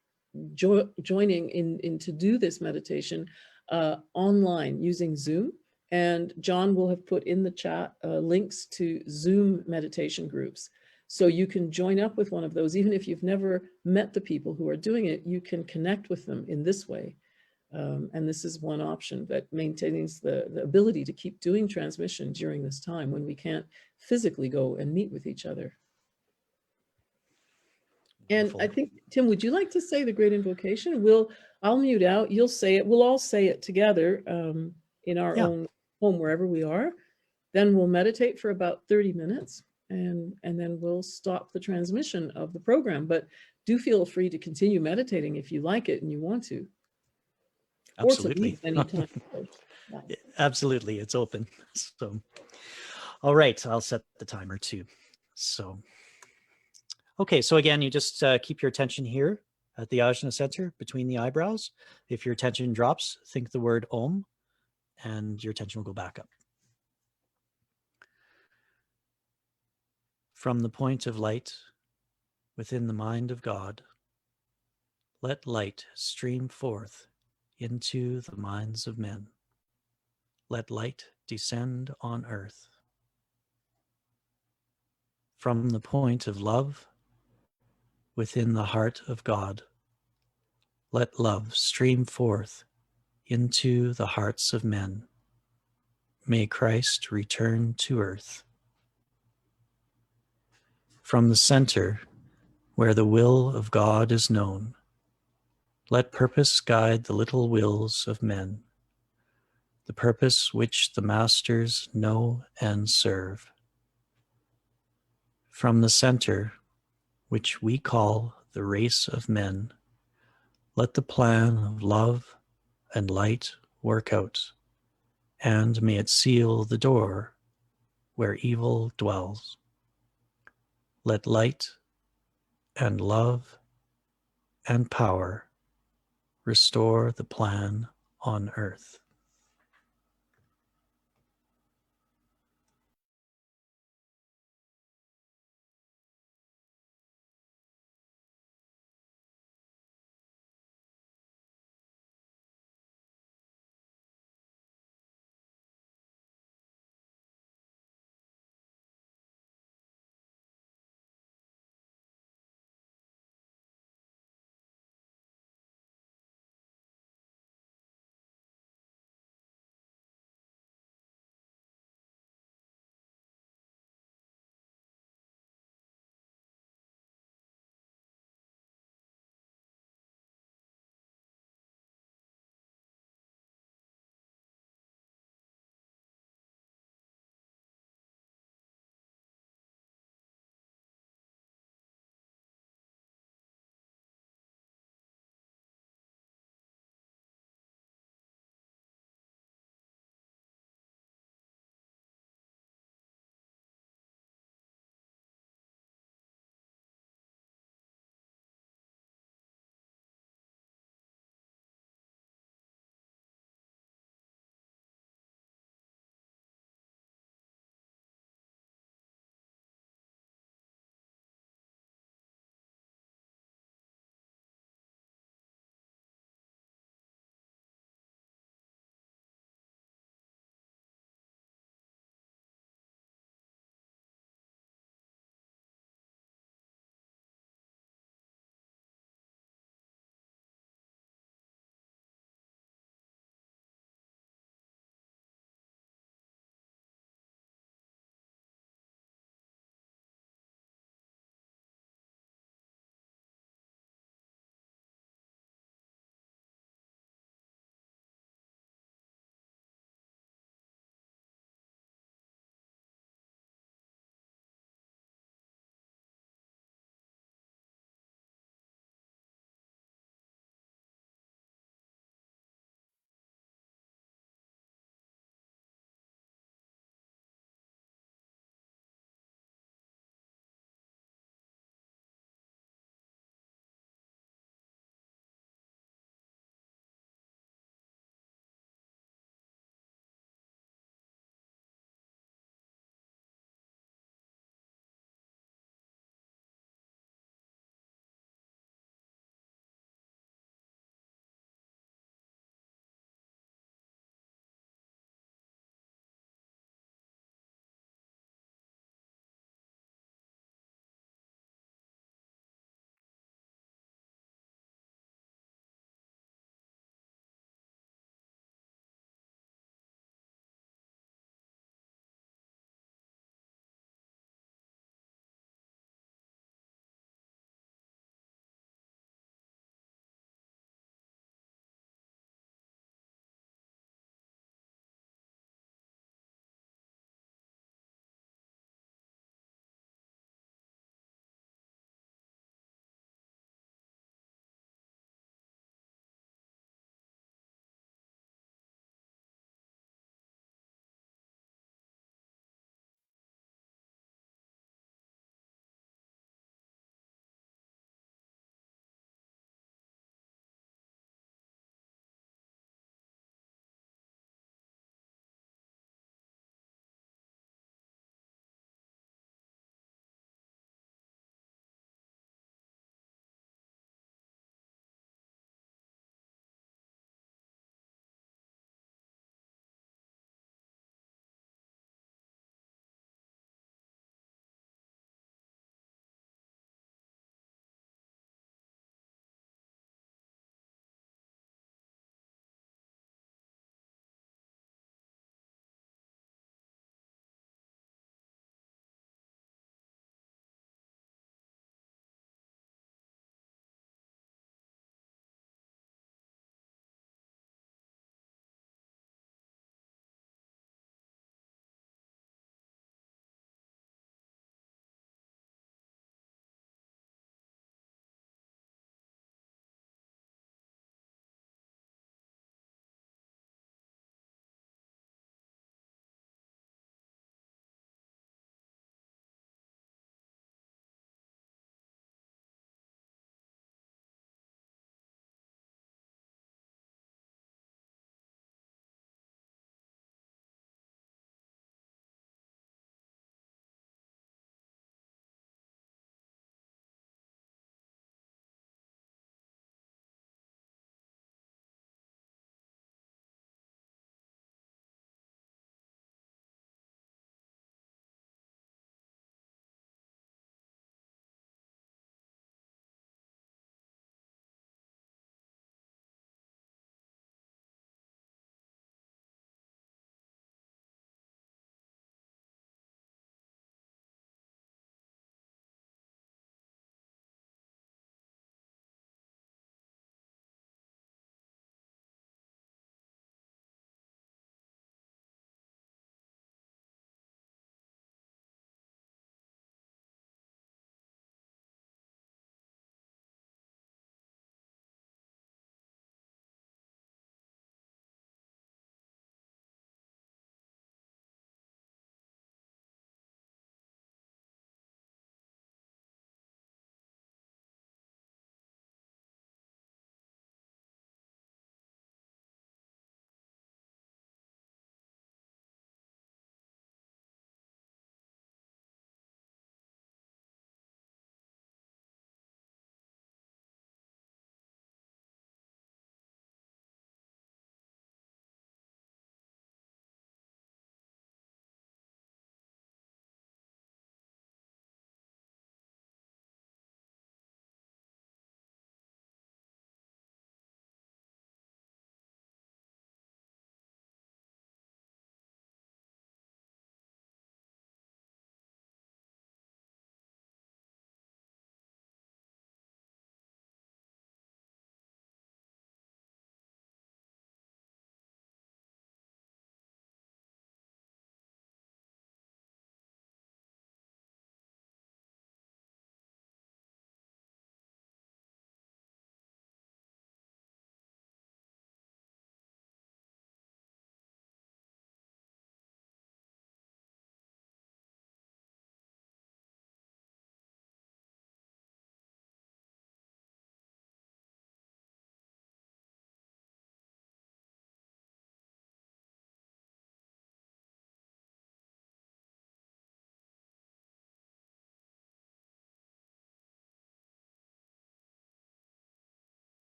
joining in to do this meditation online using Zoom. And John will have put in the chat links to Zoom meditation groups. So you can join up with one of those. Even if you've never met the people who are doing it, you can connect with them in this way. And this is one option that maintains the ability to keep doing transmission during this time when we can't physically go and meet with each other. And I think, Tim, would you like to say the Great Invocation? I'll mute out, you'll say it, we'll all say it together in our own home, wherever we are. Then we'll meditate for about 30 minutes and then we'll stop the transmission of the program. But do feel free to continue meditating if you like it and you want to. Absolutely. Or to leave anytime. Absolutely, it's open. So, all right, I'll set the timer too. So, okay, so again, you just keep your attention here at the Ajna center between the eyebrows. If your attention drops, think the word Om, and your attention will go back up. From the point of light within the mind of God, let light stream forth into the minds of men. Let light descend on earth. From the point of love within the heart of God, let love stream forth into the hearts of men. May Christ return to earth. From the center where the will of God is known, let purpose guide the little wills of men, the purpose which the masters know and serve. From the center, which we call the race of men, let the plan of love and light work out, and may it seal the door where evil dwells. Let light and love and power restore the plan on earth.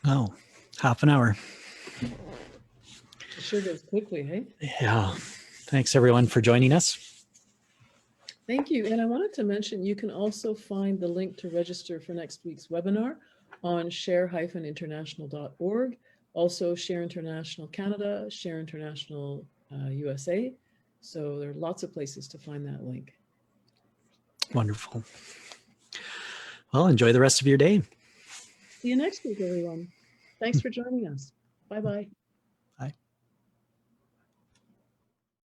Oh, half an hour. It sure goes quickly, hey? Yeah. Thanks everyone for joining us. Thank you. And I wanted to mention, you can also find the link to register for next week's webinar on share-international.org. Also Share International Canada, Share International USA. So there are lots of places to find that link. Wonderful. Well, enjoy the rest of your day. See you next week, everyone. Thanks for joining us. Bye-bye. Bye.